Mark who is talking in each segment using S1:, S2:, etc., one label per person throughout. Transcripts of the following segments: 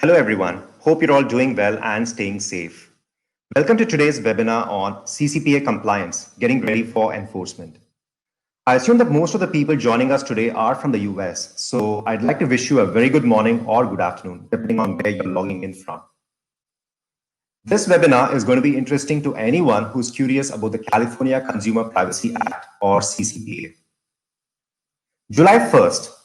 S1: Hello everyone, hope you're all doing well and staying safe. Welcome to today's webinar on CCPA compliance, getting ready for enforcement. I assume that most of the people joining us today are from the US, so I'd like to wish you a very good morning or good afternoon, depending on where you're logging in from. This webinar is going to be interesting to anyone who's curious about the California Consumer Privacy Act or CCPA. July 1st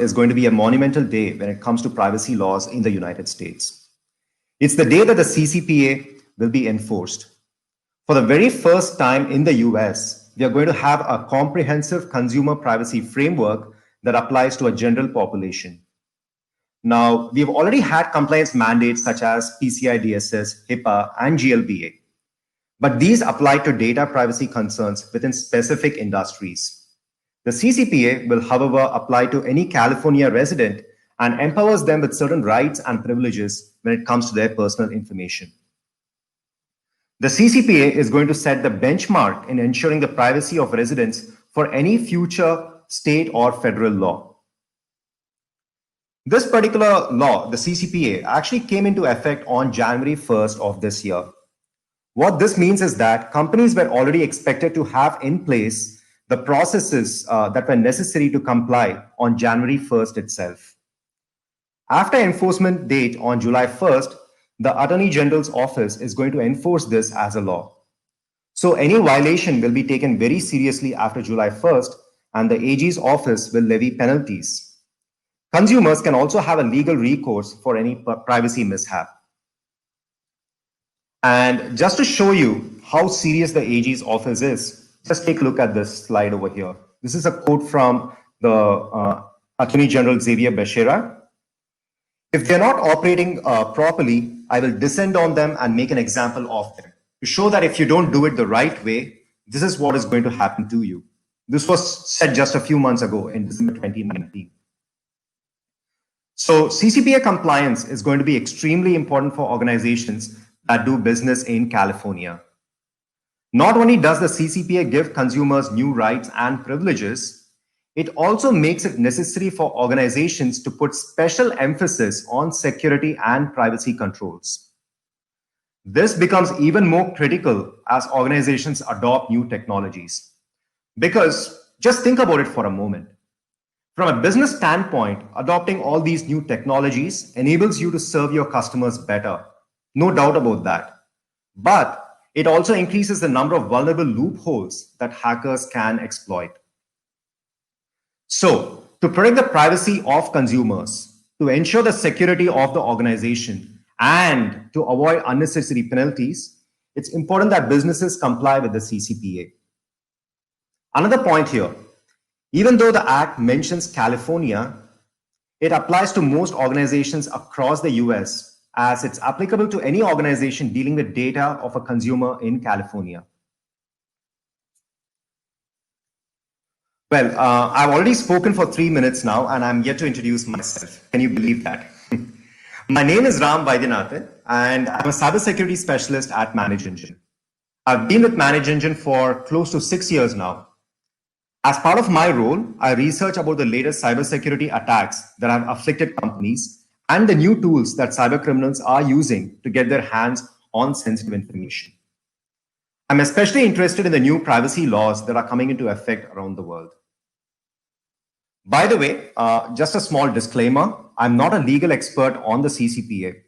S1: is going to be a monumental day when it comes to privacy laws in the United States. It's the day that the CCPA will be enforced. For the very first time in the US, we are going to have a comprehensive consumer privacy framework that applies to a general population. Now, we've already had compliance mandates such as PCI DSS, HIPAA, and GLBA, but these apply to data privacy concerns within specific industries. The CCPA will, however, apply to any California resident and empowers them with certain rights and privileges when it comes to their personal information. The CCPA is going to set the benchmark in ensuring the privacy of residents for any future state or federal law. This particular law, the CCPA, actually came into effect on January 1st of this year. What this means is that companies were already expected to have in place the processes that were necessary to comply on January 1st itself. After enforcement date on July 1st, the Attorney General's office is going to enforce this as a law. So any violation will be taken very seriously after July 1st, and the AG's office will levy penalties. Consumers can also have a legal recourse for any privacy mishap. And just to show you how serious the AG's office is, just take a look at this slide over here. This is a quote from the Attorney General Xavier Becerra. If they're not operating properly, I will descend on them and make an example of them to show that if you don't do it the right way, this is what is going to happen to you. This was said just a few months ago in December 2019. So CCPA compliance is going to be extremely important for organizations that do business in California. Not only does the CCPA give consumers new rights and privileges, it also makes it necessary for organizations to put special emphasis on security and privacy controls. This becomes even more critical as organizations adopt new technologies. Because just think about it for a moment. From a business standpoint, adopting all these new technologies enables you to serve your customers better. No doubt about that. But it also increases the number of vulnerable loopholes that hackers can exploit. So, to protect the privacy of consumers, to ensure the security of the organization, and to avoid unnecessary penalties, it's important that businesses comply with the CCPA. Another point here, even though the Act mentions California, it applies to most organizations across the US, as it's applicable to any organization dealing with data of a consumer in California. Well, I've already spoken for 3 minutes now, and I'm yet to introduce myself. Can you believe that? My name is Ram Vaidyanathan, and I'm a cybersecurity specialist at ManageEngine. I've been with ManageEngine for close to 6 years now. As part of my role, I research about the latest cybersecurity attacks that have afflicted companies and the new tools that cybercriminals are using to get their hands on sensitive information. I'm especially interested in the new privacy laws that are coming into effect around the world. By the way, just a small disclaimer, I'm not a legal expert on the CCPA.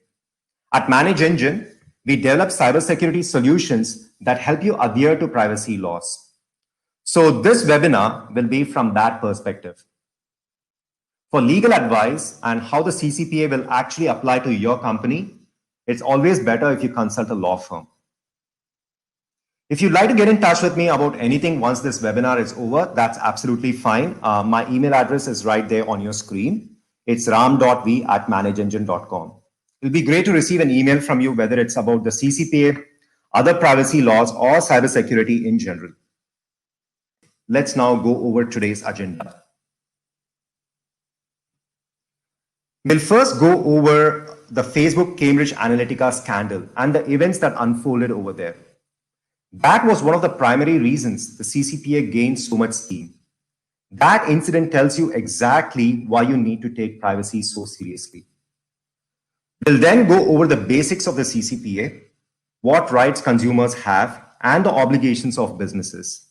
S1: At ManageEngine, we develop cybersecurity solutions that help you adhere to privacy laws. So this webinar will be from that perspective. For legal advice and how the CCPA will actually apply to your company, it's always better if you consult a law firm. If you'd like to get in touch with me about anything once this webinar is over, that's absolutely fine. My email address is right there on your screen. It's ram.v@manageengine.com. It'll be great to receive an email from you, whether it's about the CCPA, other privacy laws, or cybersecurity in general. Let's now go over today's agenda. We'll first go over the Facebook Cambridge Analytica scandal and the events that unfolded over there. That was one of the primary reasons the CCPA gained so much steam. That incident tells you exactly why you need to take privacy so seriously. We'll then go over the basics of the CCPA, what rights consumers have, and the obligations of businesses.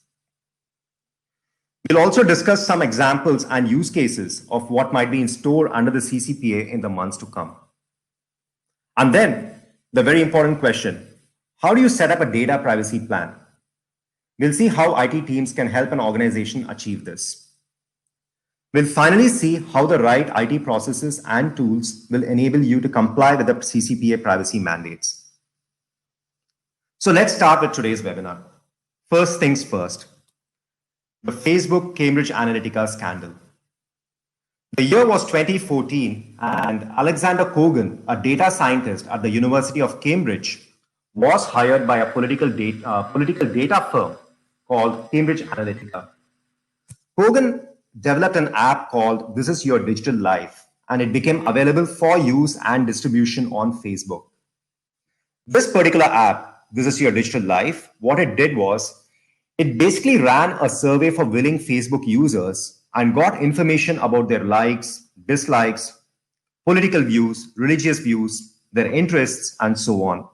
S1: We'll also discuss some examples and use cases of what might be in store under the CCPA in the months to come. And then the very important question, how do you set up a data privacy plan? We'll see how IT teams can help an organization achieve this. We'll finally see how the right IT processes and tools will enable you to comply with the CCPA privacy mandates. So let's start with today's webinar. First things first, the Facebook Cambridge Analytica scandal. The year was 2014, and Alexander Kogan, a data scientist at the University of Cambridge, was hired by a political data firm called Cambridge Analytica. Kogan developed an app called This Is Your Digital Life, and it became available for use and distribution on Facebook. This particular app, This Is Your Digital Life, what it did was, it basically ran a survey for willing Facebook users and got information about their likes, dislikes, political views, religious views, their interests, and so on.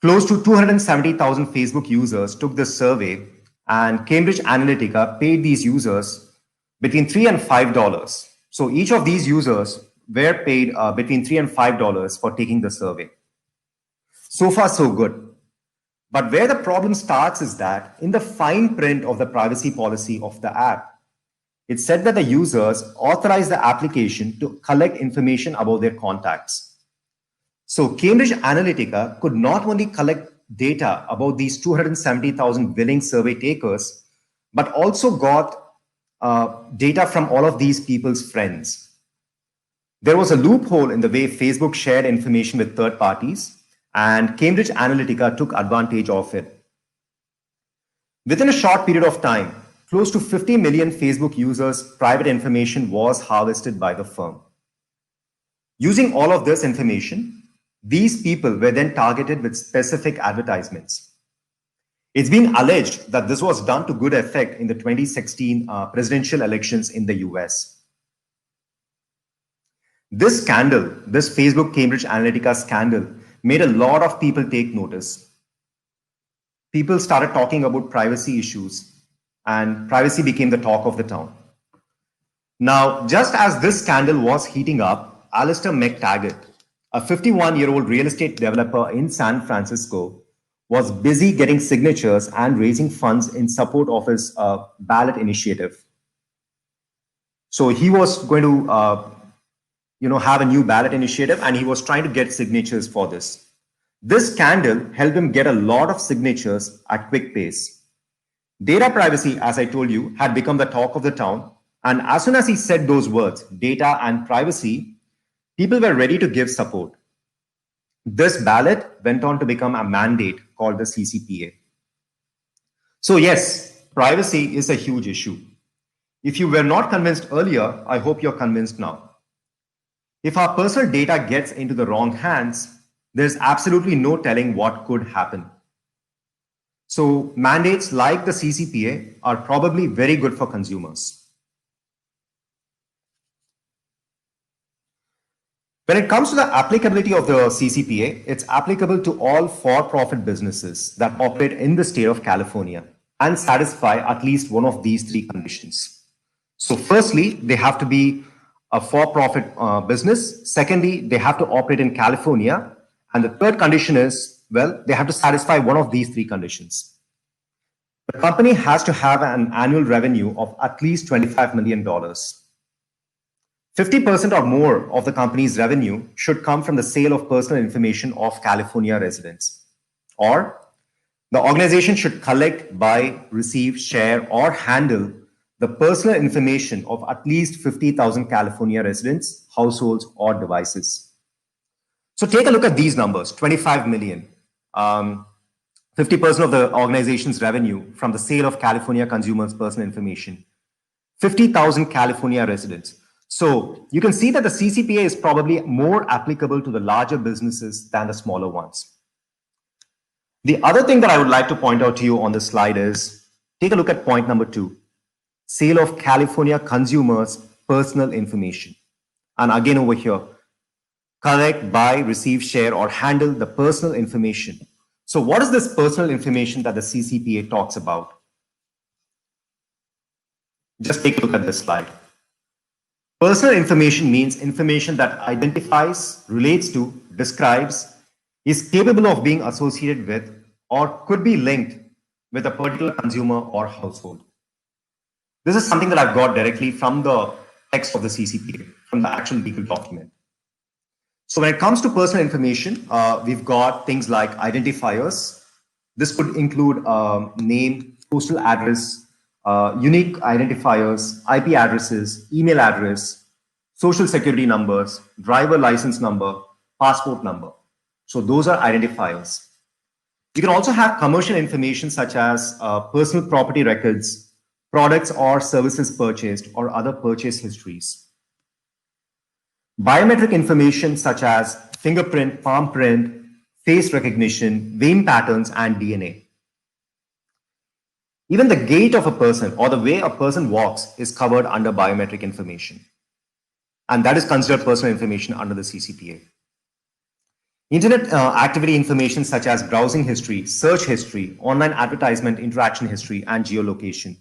S1: Close to 270,000 Facebook users took this survey, and Cambridge Analytica paid these users between $3 and $5. So each of these users were paid between $3 and $5 for taking the survey. So far, so good. But where the problem starts is that in the fine print of the privacy policy of the app, it said that the users authorized the application to collect information about their contacts. So Cambridge Analytica could not only collect data about these 270,000 willing survey takers, but also got data from all of these people's friends. There was a loophole in the way Facebook shared information with third parties, and Cambridge Analytica took advantage of it. Within a short period of time, close to 50 million Facebook users' private information was harvested by the firm. Using all of this information, these people were then targeted with specific advertisements. It's been alleged that this was done to good effect in the 2016 presidential elections in the US. This scandal, this Facebook Cambridge Analytica scandal, made a lot of people take notice. People started talking about privacy issues, and privacy became the talk of the town. Now, just as this scandal was heating up, Alistair McTaggart, a 51-year-old real estate developer in San Francisco, was busy getting signatures and raising funds in support of his ballot initiative. So he was going to have a new ballot initiative, and he was trying to get signatures for this. This scandal helped him get a lot of signatures at quick pace. Data privacy, as I told you, had become the talk of the town. And as soon as he said those words, data and privacy, people were ready to give support. This ballot went on to become a mandate called the CCPA. So yes, privacy is a huge issue. If you were not convinced earlier, I hope you're convinced now. If our personal data gets into the wrong hands, there's absolutely no telling what could happen. So mandates like the CCPA are probably very good for consumers. When it comes to the applicability of the CCPA, it's applicable to all for-profit businesses that operate in the state of California and satisfy at least one of these three conditions. So firstly, they have to be a for-profit business. Secondly, they have to operate in California. And the third condition is, well, they have to satisfy one of these three conditions. The company has to have an annual revenue of at least $25 million. 50% or more of the company's revenue should come from the sale of personal information of California residents. Or the organization should collect, buy, receive, share, or handle the personal information of at least 50,000 California residents, households, or devices. So take a look at these numbers, 25 million, 50% of the organization's revenue from the sale of California consumers' personal information, 50,000 California residents. So you can see that the CCPA is probably more applicable to the larger businesses than the smaller ones. The other thing that I would like to point out to you on this slide is, take a look at point number 2, sale of California consumers' personal information. And again over here, collect, buy, receive, share, or handle the personal information. So what is this personal information that the CCPA talks about? Just take a look at this slide. Personal information means information that identifies, relates to, describes, is capable of being associated with, or could be linked with a particular consumer or household. This is something that I've got directly from the text of the CCPA, from the actual legal document. So when it comes to personal information, we've got things like identifiers. This could include name, postal address, unique identifiers, IP addresses, email address, social security numbers, driver license number, passport number. So those are identifiers. You can also have commercial information such as personal property records, products or services purchased, or other purchase histories. Biometric information such as fingerprint, palm print, face recognition, vein patterns, and DNA. Even the gait of a person or the way a person walks is covered under biometric information. And that is considered personal information under the CCPA. Internet activity information such as browsing history, search history, online advertisement, interaction history, and geolocation.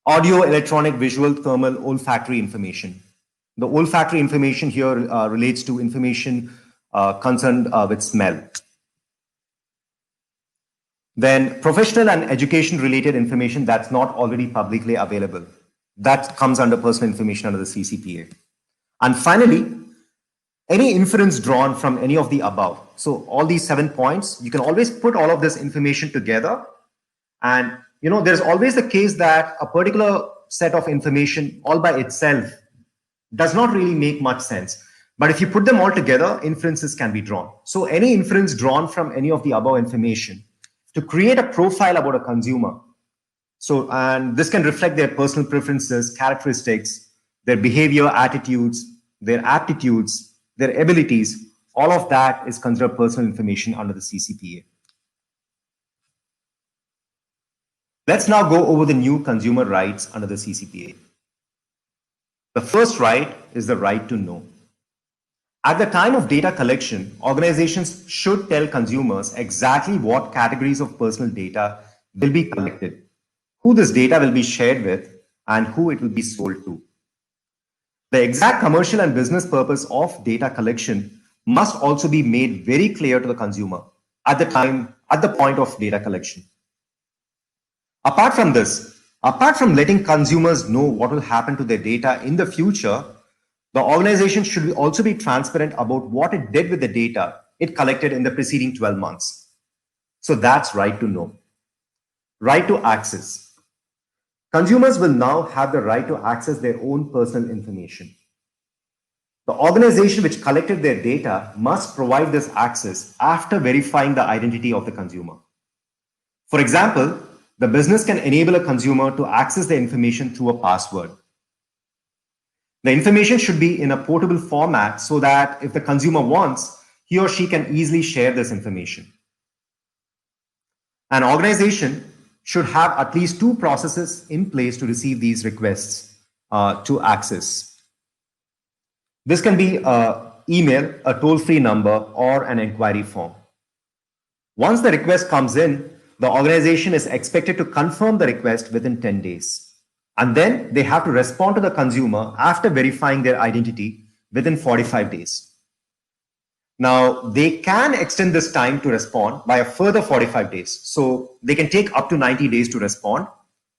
S1: Audio, electronic, visual, thermal, olfactory information. The olfactory information here relates to information concerned with smell. Then professional and education related information that's not already publicly available. That comes under personal information under the CCPA. And finally, any inference drawn from any of the above. So all these 7 points, you can always put all of this information together. And there's always the case that a particular set of information all by itself does not really make much sense. But if you put them all together, inferences can be drawn. So any inference drawn from any of the above information to create a profile about a consumer. So, and this can reflect their personal preferences, characteristics, their behavior, attitudes, their aptitudes, their abilities. All of that is considered personal information under the CCPA. Let's now go over the new consumer rights under the CCPA. The first right is the right to know. At the time of data collection, organizations should tell consumers exactly what categories of personal data will be collected, who this data will be shared with, and who it will be sold to. The exact commercial and business purpose of data collection must also be made very clear to the consumer at the point of data collection. Apart from this, apart from letting consumers know what will happen to their data in the future, the organization should also be transparent about what it did with the data it collected in the preceding 12 months. So that's right to know. Right to access. Consumers will now have the right to access their own personal information. The organization which collected their data must provide this access after verifying the identity of the consumer. For example, the business can enable a consumer to access the information through a password. The information should be in a portable format so that if the consumer wants, he or she can easily share this information. An organization should have at least 2 processes in place to receive these requests to access. This can be an email, a toll-free number, or an inquiry form. Once the request comes in, the organization is expected to confirm the request within 10 days. And then they have to respond to the consumer after verifying their identity within 45 days. Now, they can extend this time to respond by a further 45 days. So they can take up to 90 days to respond,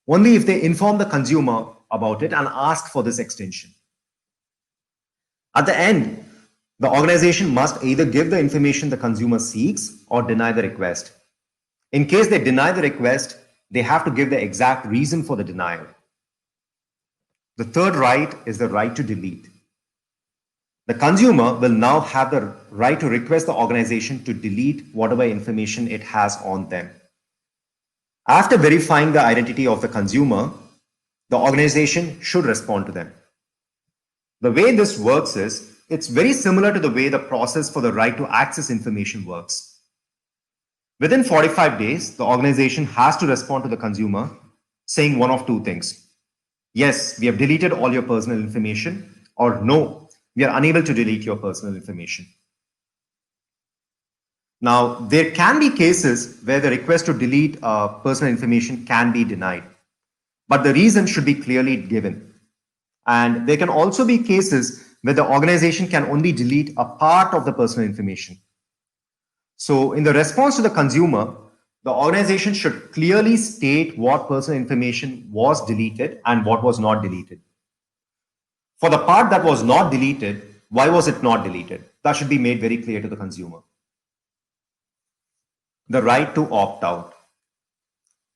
S1: only if they inform the consumer about it and ask for this extension. At the end, the organization must either give the information the consumer seeks or deny the request. In case they deny the request, they have to give the exact reason for the denial. The third right is the right to delete. The consumer will now have the right to request the organization to delete whatever information it has on them. After verifying the identity of the consumer, the organization should respond to them. The way this works is, it's very similar to the way the process for the right to access information works. Within 45 days, the organization has to respond to the consumer saying one of 2 things. Yes, we have deleted all your personal information, or no, We are unable to delete your personal information. Now, there can be cases where the request to delete personal information can be denied, but the reason should be clearly given. And there can also be cases where the organization can only delete a part of the personal information. So in the response to the consumer, the organization should clearly state what personal information was deleted and what was not deleted. For the part that was not deleted, why was it not deleted? That should be made very clear to the consumer. The right to opt out.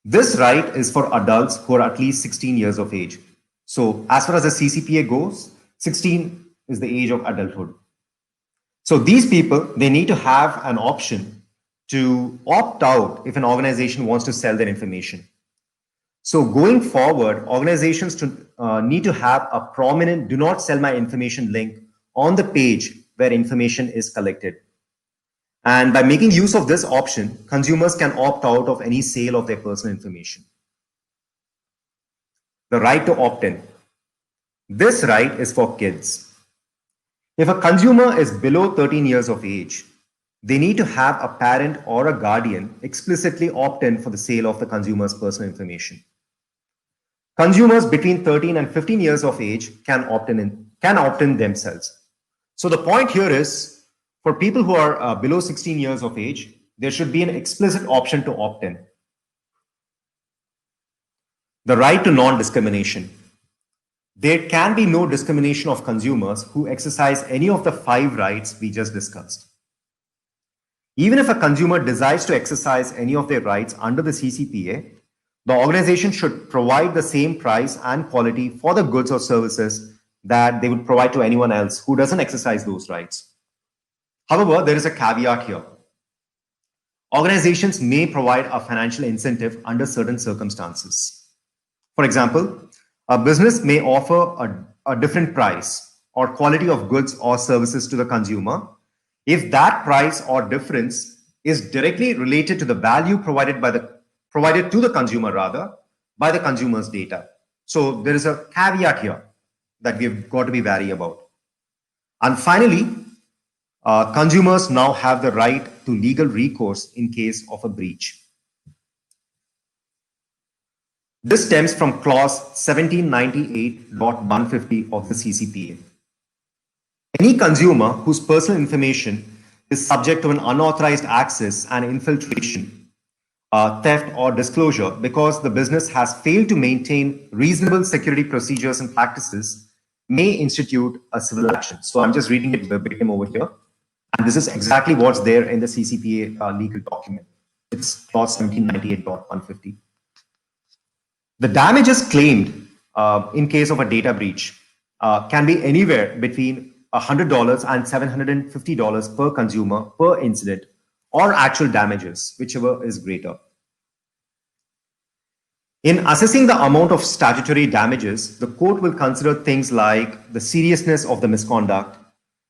S1: This right is for adults who are at least 16 years of age. So as far as the CCPA goes, 16 is the age of adulthood. So these people, they need to have an option to opt out if an organization wants to sell their information. So going forward, organizations need to have a prominent do not sell my information link on the page where information is collected. And by making use of this option, consumers can opt out of any sale of their personal information. The right to opt in. This right is for kids. If a consumer is below 13 years of age, they need to have a parent or a guardian explicitly opt in for the sale of the consumer's personal information. Consumers between 13 and 15 years of age can opt in themselves. So the point here is, for people who are below 16 years of age, there should be an explicit option to opt in. The right to non-discrimination. There can be no discrimination of consumers who exercise any of the 5 rights we just discussed. Even if a consumer decides to exercise any of their rights under the CCPA, the organization should provide the same price and quality for the goods or services that they would provide to anyone else who doesn't exercise those rights. However, there is a caveat here. Organizations may provide a financial incentive under certain circumstances. For example, a business may offer a different price or quality of goods or services to the consumer if that price or difference is directly related to the value provided to the consumer by the consumer's data. So there is a caveat here that we've got to be wary about. And finally, consumers now have the right to legal recourse in case of a breach. This stems from clause 1798.150 of the CCPA. Any consumer whose personal information is subject to an unauthorized access and infiltration, theft or disclosure because the business has failed to maintain reasonable security procedures and practices may institute a civil action. So I'm just reading it verbatim over here. And this is exactly what's there in the CCPA legal document. It's clause 1798.150. The damages claimed in case of a data breach can be anywhere between $100 and $750 per consumer per incident, or actual damages, whichever is greater. In assessing the amount of statutory damages, the court will consider things like the seriousness of the misconduct,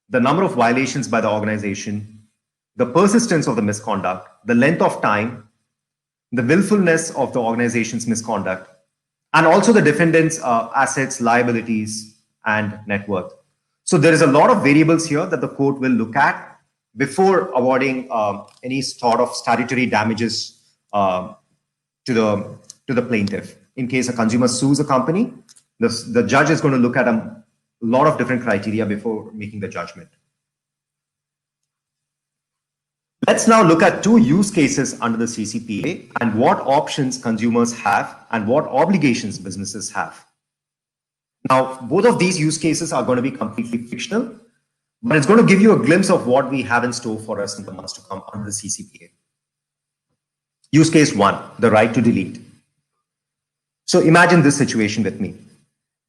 S1: the number of violations by the organization, the persistence of the misconduct, the length of time, the willfulness of the organization's misconduct, and also the defendant's assets, liabilities, and net worth. So there is a lot of variables here that the court will look at before awarding any sort of statutory damages to the plaintiff. In case a consumer sues a company, the judge is going to look at a lot of different criteria before making the judgment. Let's now look at 2 use cases under the CCPA and what options consumers have and what obligations businesses have. Now, both of these use cases are going to be completely fictional, but it's going to give you a glimpse of what we have in store for us in the months to come under the CCPA. Use case 1, the right to delete. So imagine this situation with me.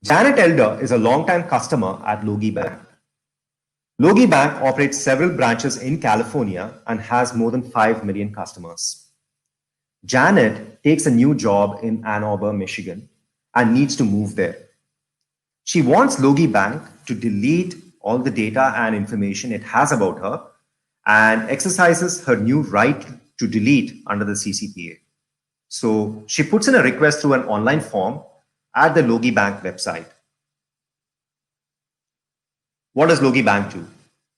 S1: Janet Elder is a longtime customer at Logie Bank. Logie Bank operates several branches in California and has more than 5 million customers. Janet takes a new job in Ann Arbor, Michigan, and needs to move there. She wants Logie Bank to delete all the data and information it has about her and exercises her new right to delete under the CCPA. So she puts in a request through an online form at the Logie Bank website. What does Logie Bank do?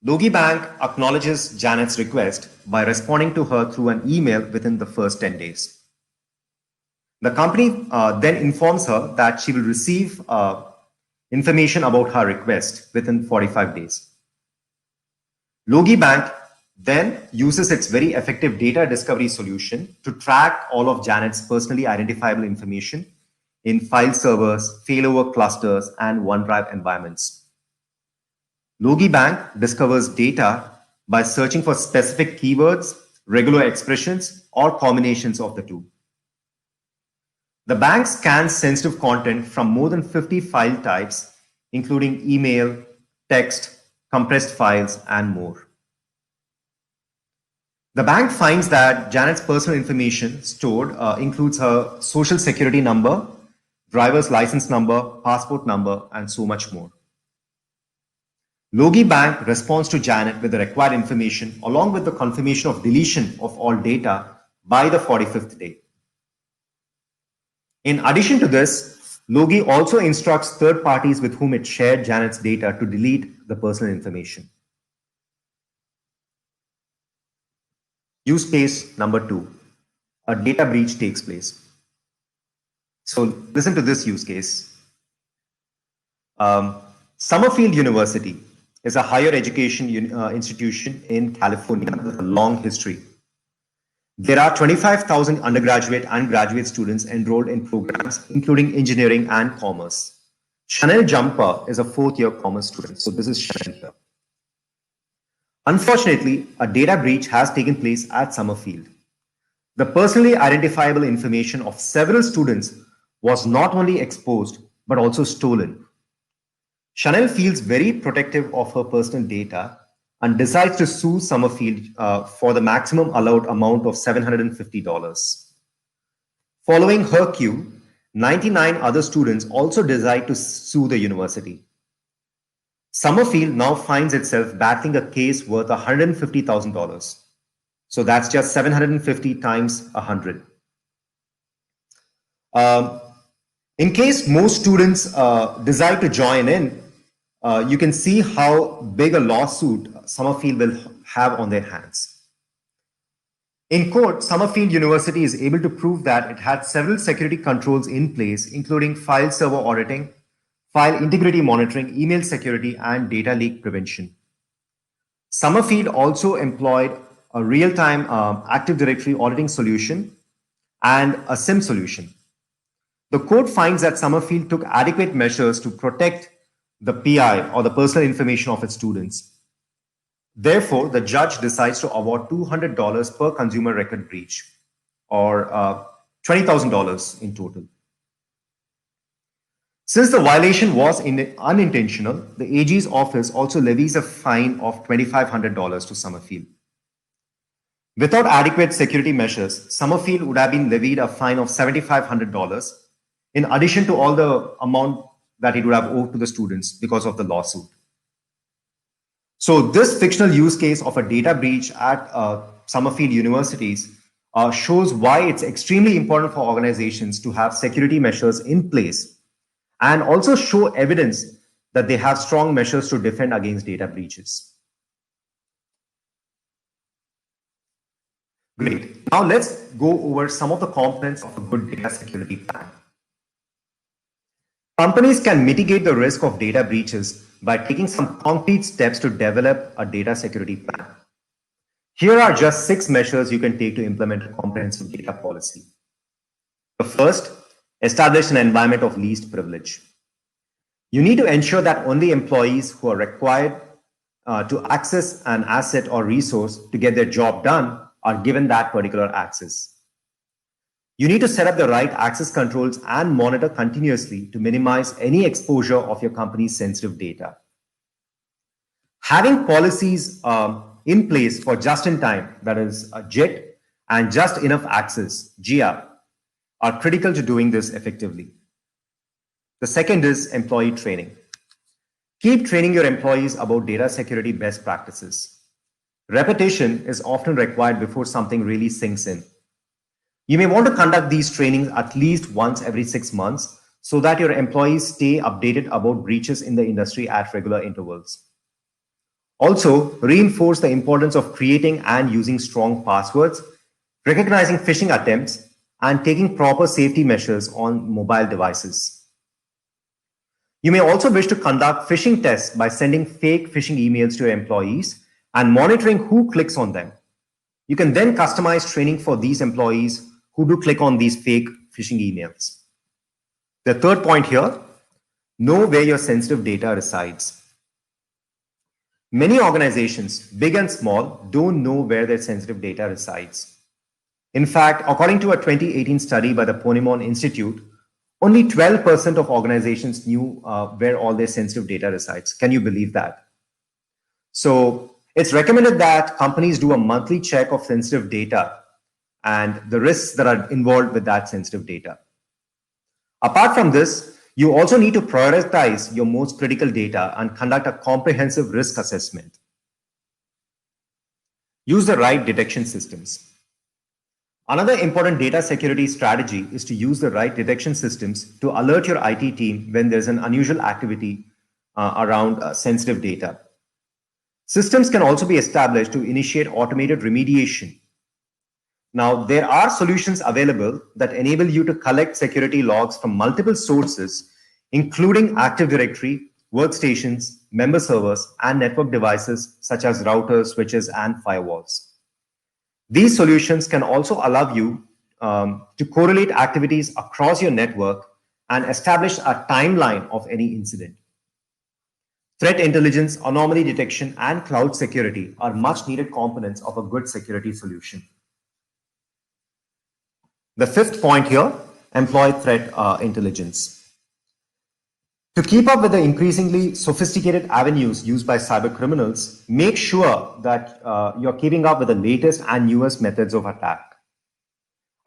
S1: Logie Bank acknowledges Janet's request by responding to her through an email within the first 10 days. The company then informs her that she will receive information about her request within 45 days. Logie Bank then uses its very effective data discovery solution to track all of Janet's personally identifiable information in file servers, failover clusters, and OneDrive environments. Logie Bank discovers data by searching for specific keywords, regular expressions, or combinations of the two. The bank scans sensitive content from more than 50 file types, including email, text, compressed files, and more. The bank finds that Janet's personal information stored includes her social security number, driver's license number, passport number, and so much more. Logie Bank responds to Janet with the required information along with the confirmation of deletion of all data by the 45th day. In addition to this, Logie also instructs third parties with whom it shared Janet's data to delete the personal information. Use case number 2, a data breach takes place. So listen to this use case. Summerfield University is a higher education institution in California with a long history. There are 25,000 undergraduate and graduate students enrolled in programs, including engineering and commerce. Chanel Jumper is a fourth-year commerce student. So this is Chanel here. Unfortunately, a data breach has taken place at Summerfield. The personally identifiable information of several students was not only exposed, but also stolen. Chanel feels very protective of her personal data and decides to sue Summerfield for the maximum allowed amount of $750. Following her cue, 99 other students also decide to sue the university. Summerfield now finds itself battling a case worth $150,000. So that's just 750 times 100. In case most students decide to join in, you can see how big a lawsuit Summerfield will have on their hands. In court, Summerfield University is able to prove that it had several security controls in place, including file server auditing, file integrity monitoring, email security, and data leak prevention. Summerfield also employed a real-time Active Directory auditing solution and a SIM solution. The court finds that Summerfield took adequate measures to protect the PI or the personal information of its students. Therefore, the judge decides to award $200 per consumer record breach, or $20,000 in total. Since the violation was unintentional, the AG's office also levies a fine of $2,500 to Summerfield. Without adequate security measures, Summerfield would have been levied a fine of $7,500 in addition to all the amount that it would have owed to the students because of the lawsuit. So this fictional use case of a data breach at Summerfield universities shows why it's extremely important for organizations to have security measures in place and also show evidence that they have strong measures to defend against data breaches. Great. Now let's go over some of the components of a good data security plan. Companies can mitigate the risk of data breaches by taking some concrete steps to develop a data security plan. Here are just 6 measures you can take to implement a comprehensive data policy. The first, establish an environment of least privilege. You need to ensure that only employees who are required to access an asset or resource to get their job done are given that particular access. You need to set up the right access controls and monitor continuously to minimize any exposure of your company's sensitive data. Having policies in place for just-in-time, that is JIT, and just enough access, GIA, are critical to doing this effectively. The second is employee training. Keep training your employees about data security best practices. Repetition is often required before something really sinks in. You may want to conduct these trainings at least once every 6 months so that your employees stay updated about breaches in the industry at regular intervals. Also, reinforce the importance of creating and using strong passwords, recognizing phishing attempts, and taking proper safety measures on mobile devices. You may also wish to conduct phishing tests by sending fake phishing emails to your employees and monitoring who clicks on them. You can then customize training for these employees who do click on these fake phishing emails. The third point here, know where your sensitive data resides. Many organizations, big and small, don't know where their sensitive data resides. In fact, according to a 2018 study by the Ponemon Institute, only 12% of organizations knew where all their sensitive data resides. Can you believe that? So it's recommended that companies do a monthly check of sensitive data and the risks that are involved with that sensitive data. Apart from this, you also need to prioritize your most critical data and conduct a comprehensive risk assessment. Use the right detection systems. Another important data security strategy is to use the right detection systems to alert your IT team when there's an unusual activity around sensitive data. Systems can also be established to initiate automated remediation. Now, there are solutions available that enable you to collect security logs from multiple sources, including Active Directory, workstations, member servers, and network devices such as routers, switches, and firewalls. These solutions can also allow you to correlate activities across your network and establish a timeline of any incident. Threat intelligence, anomaly detection, and cloud security are much needed components of a good security solution. The fifth point here, employ threat intelligence. To keep up with the increasingly sophisticated avenues used by cyber criminals, make sure that you're keeping up with the latest and newest methods of attack.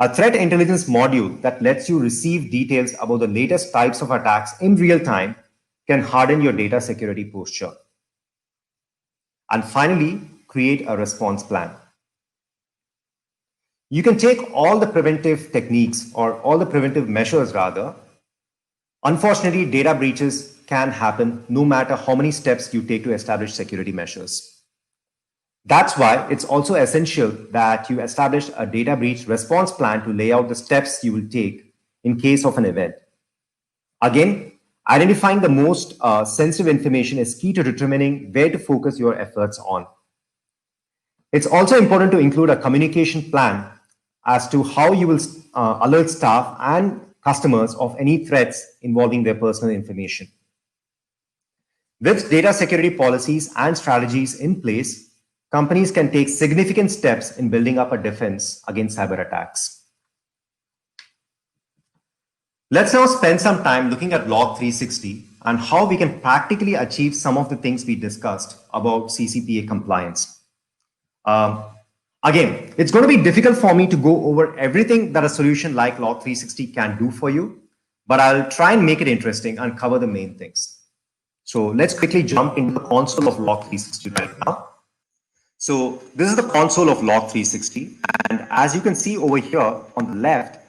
S1: A threat intelligence module that lets you receive details about the latest types of attacks in real time can harden your data security posture. And finally, create a response plan. You can take all the preventive techniques or all the preventive measures rather. Unfortunately, data breaches can happen no matter how many steps you take to establish security measures. That's why it's also essential that you establish a data breach response plan to lay out the steps you will take in case of an event. Again, identifying the most sensitive information is key to determining where to focus your efforts on. It's also important to include a communication plan as to how you will alert staff and customers of any threats involving their personal information. With data security policies and strategies in place, companies can take significant steps in building up a defense against cyber attacks. Let's now spend some time looking at Log 360 and how we can practically achieve some of the things we discussed about CCPA compliance. Again, it's going to be difficult for me to go over everything that a solution like Log 360 can do for you, but I'll try and make it interesting and cover the main things. So let's quickly jump into the console of Log 360 right now. So this is the console of Log 360. And as you can see over here on the left,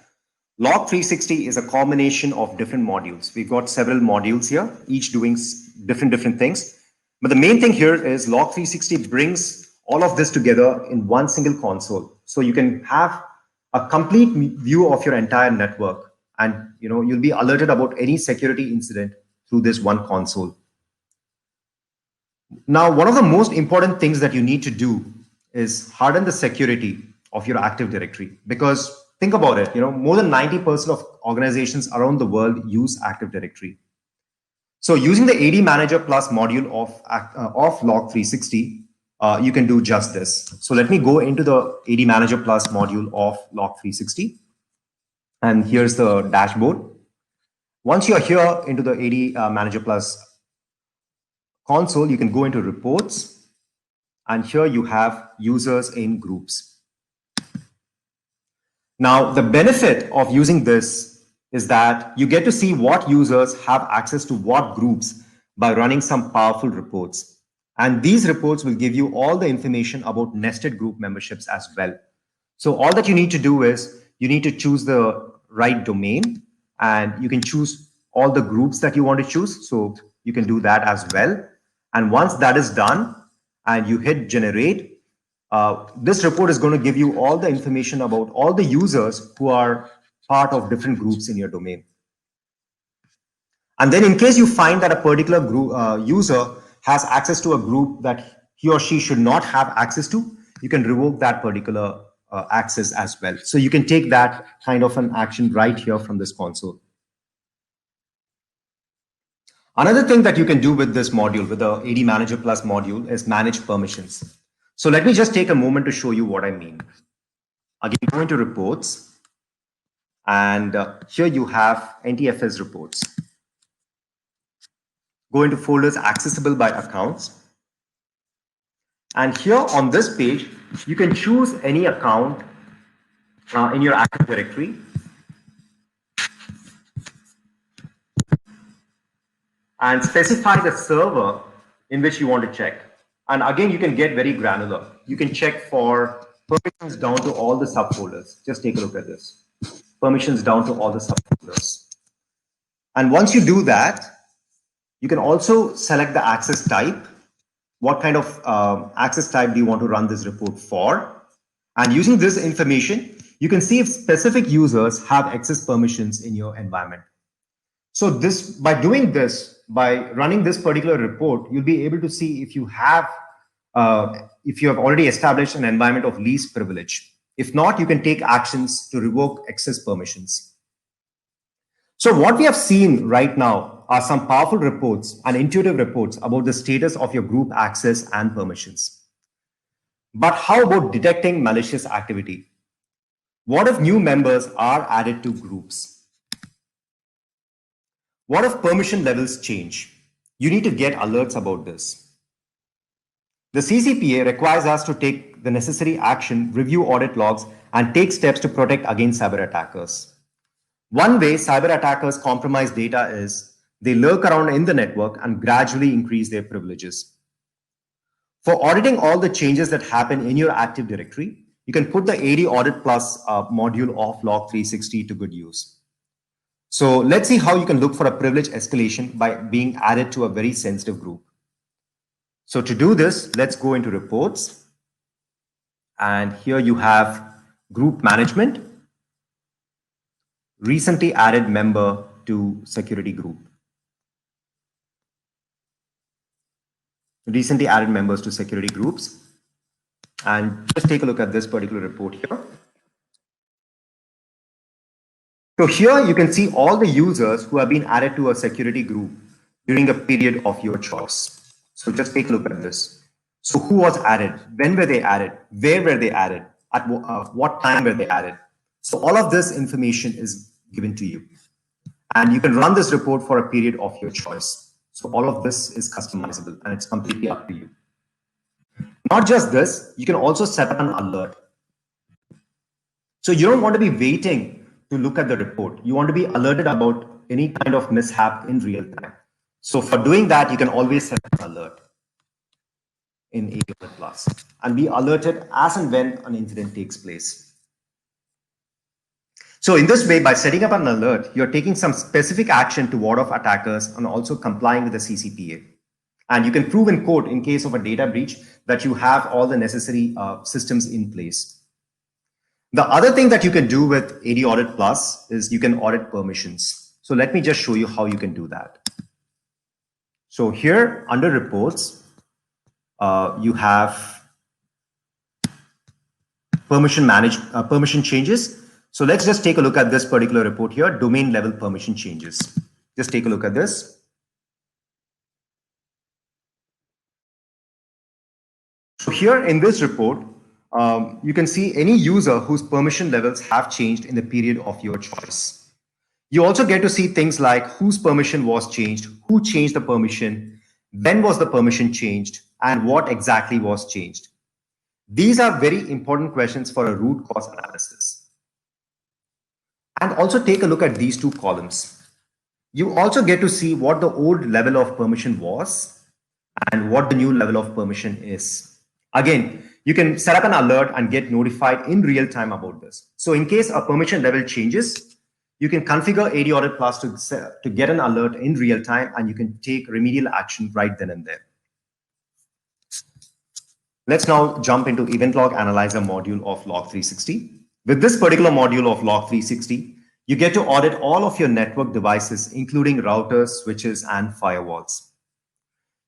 S1: Log 360 is a combination of different modules. We've got several modules here, each doing different things. But the main thing here is Log 360 brings all of this together in one single console. So you can have a complete view of your entire network, and you'll be alerted about any security incident through this one console. Now, one of the most important things that you need to do is harden the security of your Active Directory, because think about it, more than 90% of organizations around the world use Active Directory. So using the AD Manager Plus module of Log 360, you can do just this. So let me go into the AD Manager Plus module of Log 360. And here's the dashboard. Once you're here into the AD Manager Plus console, you can go into reports. And here you have users in groups. Now, the benefit of using this is that you get to see what users have access to what groups by running some powerful reports. And these reports will give you all the information about nested group memberships as well. So all that you need to do is you need to choose the right domain, and you can choose all the groups that you want to choose. So you can do that as well. And once that is done, and you hit generate, this report is going to give you all the information about all the users who are part of different groups in your domain. And then in case you find that a particular group user has access to a group that he or she should not have access to, you can revoke that particular access as well. So you can take that kind of an action right here from this console. Another thing that you can do with this module, with the AD Manager Plus module, is manage permissions. So let me just take a moment to show you what I mean. Again, go into reports, and here you have NTFS reports. Go into folders accessible by accounts. And here on this page, you can choose any account in your Active Directory. And specify the server in which you want to check. And again, you can get very granular. You can check for permissions down to all the subfolders. Just take a look at this. Permissions down to all the subfolders. And once you do that, you can also select the access type. What kind of access type do you want to run this report for? And using this information, you can see if specific users have access permissions in your environment. So this, by doing this, by running this particular report, you'll be able to see if you have already established an environment of least privilege. If not, you can take actions to revoke access permissions. So what we have seen right now are some powerful reports and intuitive reports about the status of your group access and permissions. But how about detecting malicious activity? What if new members are added to groups? What if permission levels change? You need to get alerts about this. The CCPA requires us to take the necessary action, review audit logs, and take steps to protect against cyber attackers. One way cyber attackers compromise data is they lurk around in the network and gradually increase their privileges. For auditing all the changes that happen in your Active Directory, you can put the AD Audit Plus module of Log 360 to good use. So let's see how you can look for a privilege escalation by being added to a very sensitive group. So to do this, let's go into reports. And here you have group management, recently added member to security group. Recently added members to security groups. And just take a look at this particular report here. So here you can see all the users who have been added to a security group during a period of your choice. So just take a look at this. So who was added? When were they added? Where were they added? At what time were they added? So all of this information is given to you. And you can run this report for a period of your choice. So all of this is customizable and it's completely up to you. Not just this, you can also set up an alert. So you don't want to be waiting to look at the report. You want to be alerted about any kind of mishap in real time. So for doing that, you can always set an alert in AD Plus and be alerted as and when an incident takes place. So in this way, by setting up an alert, you're taking some specific action to ward off attackers and also complying with the CCPA. And you can prove in court in case of a data breach that you have all the necessary systems in place. The other thing that you can do with AD Audit Plus is you can audit permissions. So let me just show you how you can do that. So here under reports, you have permission changes. So let's just take a look at this particular report here, domain level permission changes. Just take a look at this. So here in this report, you can see any user whose permission levels have changed in the period of your choice. You also get to see things like whose permission was changed, who changed the permission, when was the permission changed, and what exactly was changed. These are very important questions for a root cause analysis. And also take a look at these two columns. You also get to see what the old level of permission was and what the new level of permission is. Again, you can set up an alert and get notified in real time about this. So in case a permission level changes, you can configure AD Audit Plus to get an alert in real time, and you can take remedial action right then and there. Let's now jump into Event Log Analyzer module of Log 360. With this particular module of Log 360, you get to audit all of your network devices, including routers, switches, and firewalls.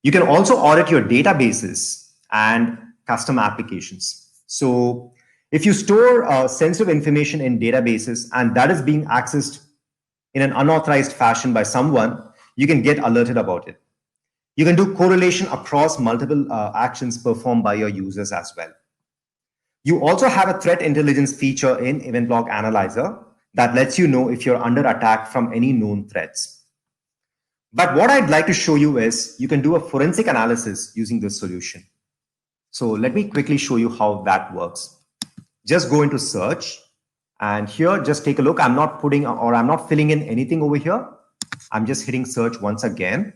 S1: You can also audit your databases and custom applications. So if you store sensitive information in databases and that is being accessed in an unauthorized fashion by someone, you can get alerted about it. You can do correlation across multiple actions performed by your users as well. You also have a threat intelligence feature in Event Log Analyzer that lets you know if you're under attack from any known threats. But what I'd like to show you is you can do a forensic analysis using this solution. So let me quickly show you how that works. Just go into search, and here just take a look. I'm not filling in anything over here. I'm just hitting search once again.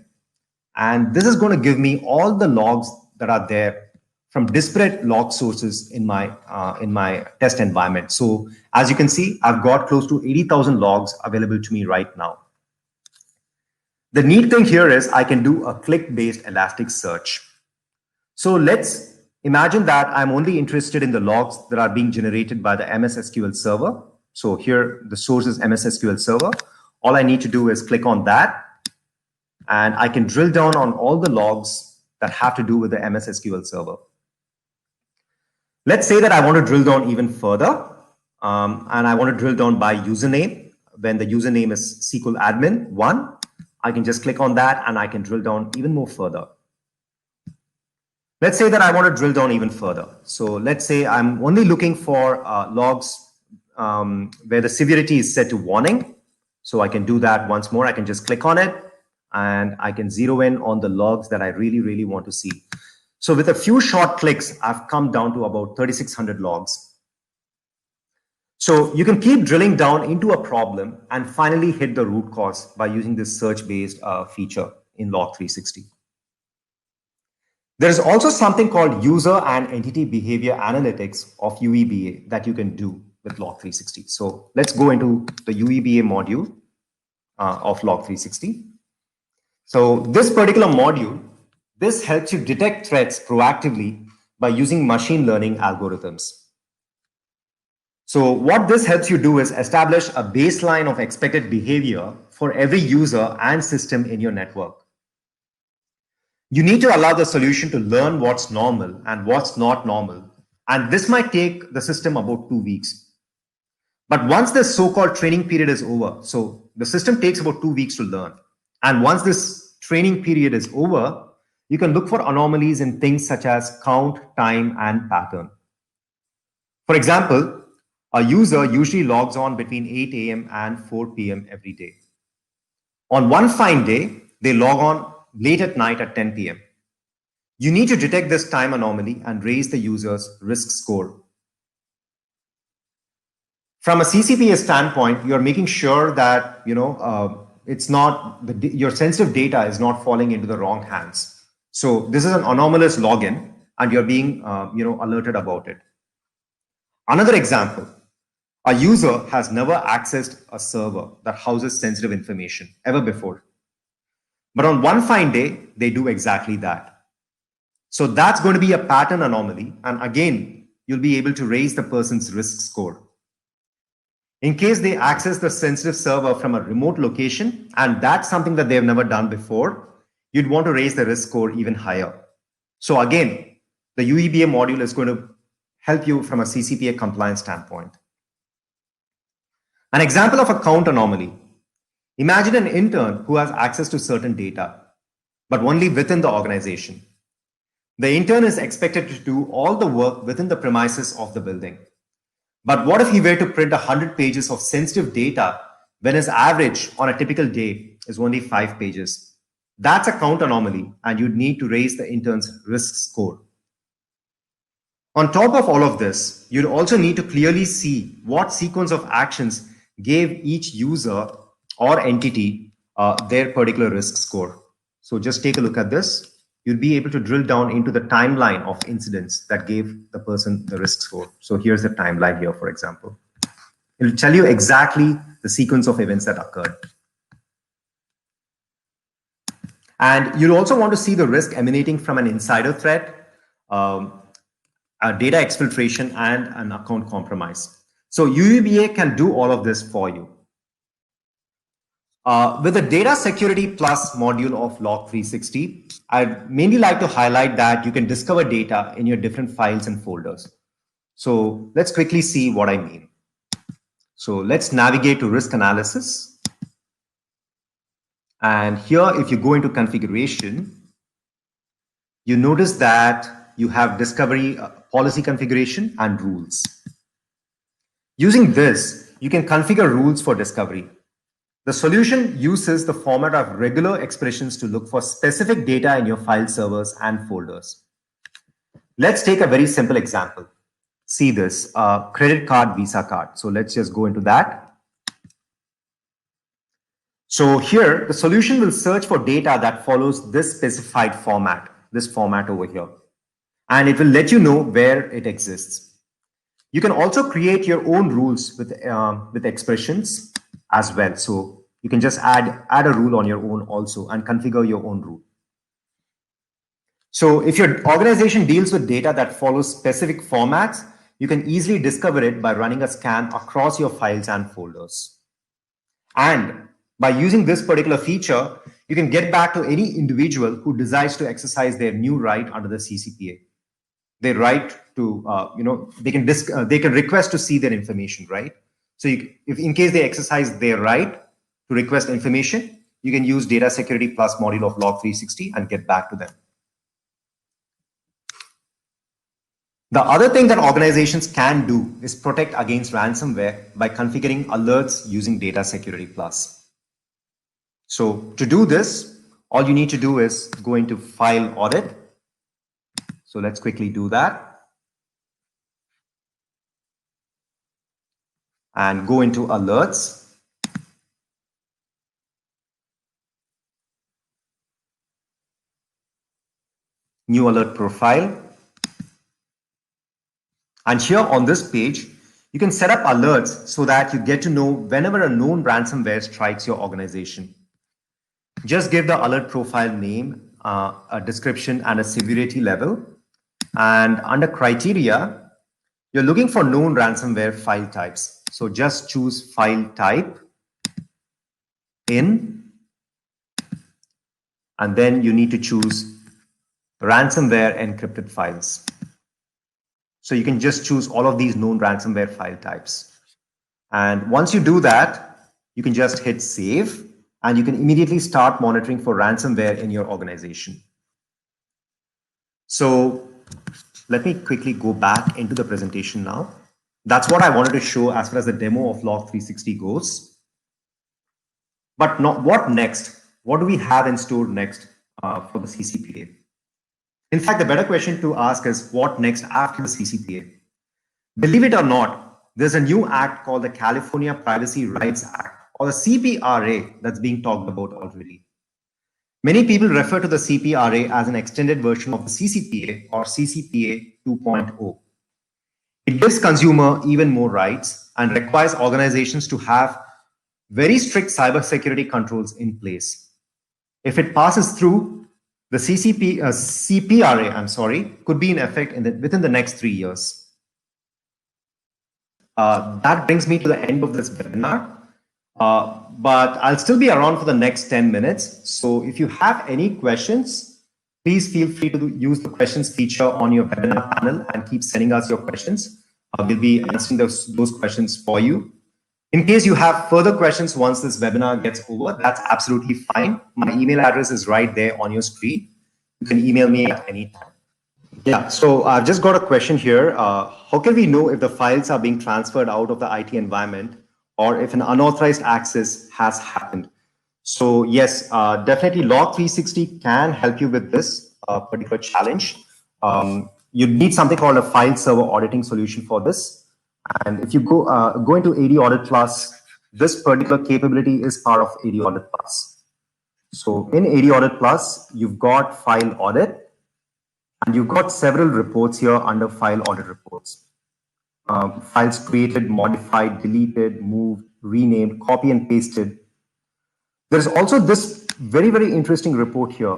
S1: And this is going to give me all the logs that are there from disparate log sources in my test environment. So as you can see, I've got close to 80,000 logs available to me right now. The neat thing here is I can do a click-based elastic search. So let's imagine that I'm only interested in the logs that are being generated by the MS SQL server. So here the source is MS SQL server. All I need to do is click on that, and I can drill down on all the logs that have to do with the MS SQL server. Let's say that I want to drill down even further, and I want to drill down by username. When the username is SQL admin 1, I can just click on that and I can drill down even more further. Let's say that I want to drill down even further. So let's say I'm only looking for logs where the severity is set to warning. So I can do that once more. I can just click on it and I can zero in on the logs that I really want to see. So with a few short clicks, I've come down to about 3,600 logs. So you can keep drilling down into a problem and finally hit the root cause by using this search-based feature in Log 360. There's also something called User and Entity Behavior Analytics of UEBA that you can do with Log 360. So let's go into the UEBA module of Log 360. So this particular module, this helps you detect threats proactively by using machine learning algorithms. So what this helps you do is establish a baseline of expected behavior for every user and system in your network. You need to allow the solution to learn what's normal and what's not normal. And this might take the system about 2 weeks. But once this so-called training period is over, so the system takes about 2 weeks to learn. And once this training period is over, you can look for anomalies in things such as count, time, and pattern. For example, a user usually logs on between 8 a.m. and 4 p.m. every day. On one fine day, they log on late at night at 10 p.m. You need to detect this time anomaly and raise the user's risk score. From a CCPA standpoint, you're making sure that it's not your sensitive data is not falling into the wrong hands. So this is an anomalous login, and you're being alerted about it. Another example. A user has never accessed a server that houses sensitive information ever before. But on one fine day, they do exactly that. So that's going to be a pattern anomaly. And again, you'll be able to raise the person's risk score. In case they access the sensitive server from a remote location, and that's something that they've never done before, you'd want to raise the risk score even higher. So again, the UEBA module is going to help you from a CCPA compliance standpoint. An example of a count anomaly. Imagine an intern who has access to certain data, but only within the organization. The intern is expected to do all the work within the premises of the building. But what if he were to print 100 pages of sensitive data when his average on a typical day is only 5 pages? That's a count anomaly, and you'd need to raise the intern's risk score. On top of all of this, you'd also need to clearly see what sequence of actions gave each user or entity their particular risk score. So just take a look at this. You'll be able to drill down into the timeline of incidents that gave the person the risk score. So here's the timeline here, for example. It'll tell you exactly the sequence of events that occurred. And you'll also want to see the risk emanating from an insider threat, data exfiltration, and an account compromise. So UUBA can do all of this for you. With the Data Security Plus module of Log 360, I'd mainly like to highlight that you can discover data in your different files and folders. So let's quickly see what I mean. So let's navigate to risk analysis. And here, if you go into configuration, you notice that you have discovery, policy configuration, and rules. Using this, you can configure rules for discovery. The solution uses the format of regular expressions to look for specific data in your file servers and folders. Let's take a very simple example. See this, credit card, Visa card. So let's just go into that. So here, the solution will search for data that follows this specified format, this format over here. And it will let you know where it exists. You can also create your own rules with expressions as well. So you can just add a rule on your own also and configure your own rule. So if your organization deals with data that follows specific formats, you can easily discover it by running a scan across your files and folders. And by using this particular feature, you can get back to any individual who decides to exercise their new right under the CCPA. Their right to, they can request to see their information, right? So if in case they exercise their right to request information, you can use Data Security Plus module of Log 360 and get back to them. The other thing that organizations can do is protect against ransomware by configuring alerts using Data Security Plus. So to do this, all you need to do is go into File Audit. So let's quickly do that. And go into Alerts. New alert profile. And here on this page, you can set up alerts so that you get to know whenever a known ransomware strikes your organization. Just give the alert profile name, a description, and a severity level. And under criteria, you're looking for known ransomware file types. So just choose file type in, and then you need to choose ransomware encrypted files. So you can just choose all of these known ransomware file types. And once you do that, you can just hit save, and you can immediately start monitoring for ransomware in your organization. So let me quickly go back into the presentation now. That's what I wanted to show as far as the demo of Log 360 goes. But what next? What do we have in store next for the CCPA? In fact, the better question to ask is what next after the CCPA? Believe it or not, there's a new act called the California Privacy Rights Act, or the CPRA, that's being talked about already. Many people refer to the CPRA as an extended version of the CCPA or CCPA 2.0. It gives consumer even more rights and requires organizations to have very strict cybersecurity controls in place. If it passes through, the CPRA, could be in effect within the next 3 years. That brings me to the end of this webinar. But I'll still be around for the next 10 minutes. So if you have any questions, please feel free to use the questions feature on your webinar panel and keep sending us your questions. We'll be answering those questions for you. In case you have further questions once this webinar gets over, that's absolutely fine. My email address is right there on your screen. You can email me at any time. Yeah, so I've just got a question here. How can we know if the files are being transferred out of the IT environment or if an unauthorized access has happened? So yes, definitely Log 360 can help you with this particular challenge. You need something called a file server auditing solution for this. And if you go into AD Audit Plus, this particular capability is part of AD Audit Plus. So in AD Audit Plus, you've got File Audit, and you've got several reports here under File Audit Reports. Files created, modified, deleted, moved, renamed, copy and pasted. There's also this very, very interesting report here,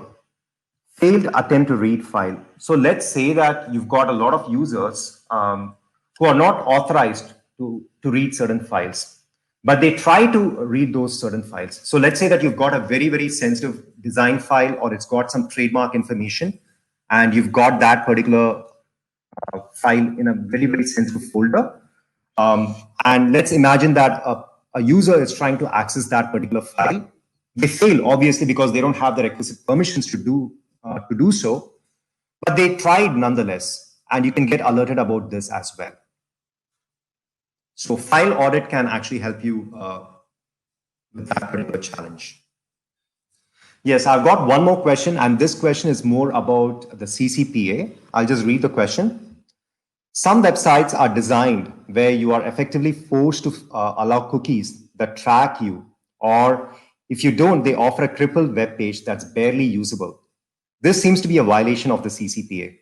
S1: Failed attempt to read file. So let's say that you've got a lot of users who are not authorized to read certain files, but they try to read those certain files. So let's say that you've got a very, very sensitive design file, or it's got some trademark information, and you've got that particular file in a very, very sensitive folder. And let's imagine that a user is trying to access that particular file. They fail, obviously, because they don't have the requisite permissions to do so, but they tried nonetheless, and you can get alerted about this as well. So file audit can actually help you with that particular challenge. Yes, I've got one more question, and this question is more about the CCPA. I'll just read the question. Some websites are designed where you are effectively forced to allow cookies that track you, or if you don't, they offer a crippled web page that's barely usable. This seems to be a violation of the CCPA.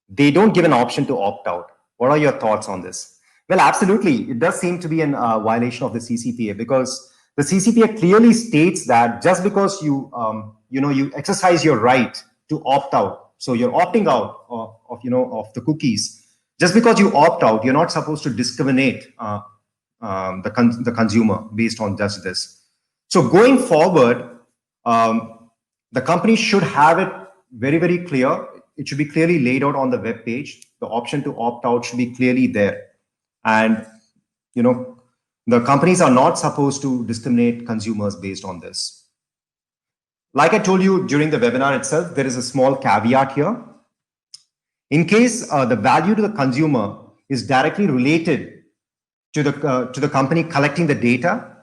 S1: They don't give an option to opt out. What are your thoughts on this? Well, absolutely. It does seem to be a violation of the CCPA, because the CCPA clearly states that just because you exercise your right to opt out, so you're opting out of the cookies. Just because you opt out, you're not supposed to discriminate the consumer based on just this. So going forward, the company should have it very, very clear. It should be clearly laid out on the web page. The option to opt out should be clearly there. And, the companies are not supposed to discriminate consumers based on this. Like I told you during the webinar itself, there is a small caveat here. In case the value to the consumer is directly related to the company collecting the data,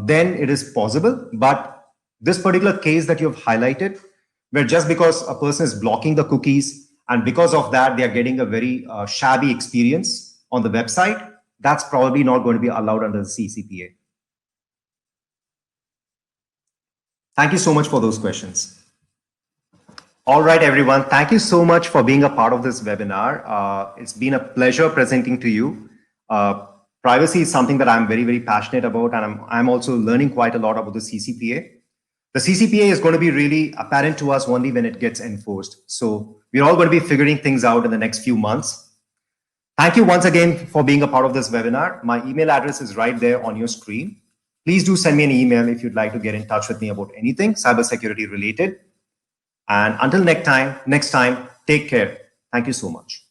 S1: then it is possible. But this particular case that you've highlighted, where just because a person is blocking the cookies and because of that they are getting a very shabby experience on the website, that's probably not going to be allowed under the CCPA. Thank you so much for those questions. All right, everyone. Thank you so much for being a part of this webinar. It's been a pleasure presenting to you. Privacy is something that I'm very, very passionate about, and I'm also learning quite a lot about the CCPA. The CCPA is going to be really apparent to us only when it gets enforced. So we're all going to be figuring things out in the next few months. Thank you once again for being a part of this webinar. My email address is right there on your screen. Please do send me an email if you'd like to get in touch with me about anything cybersecurity related. And until next time, take care. Thank you so much.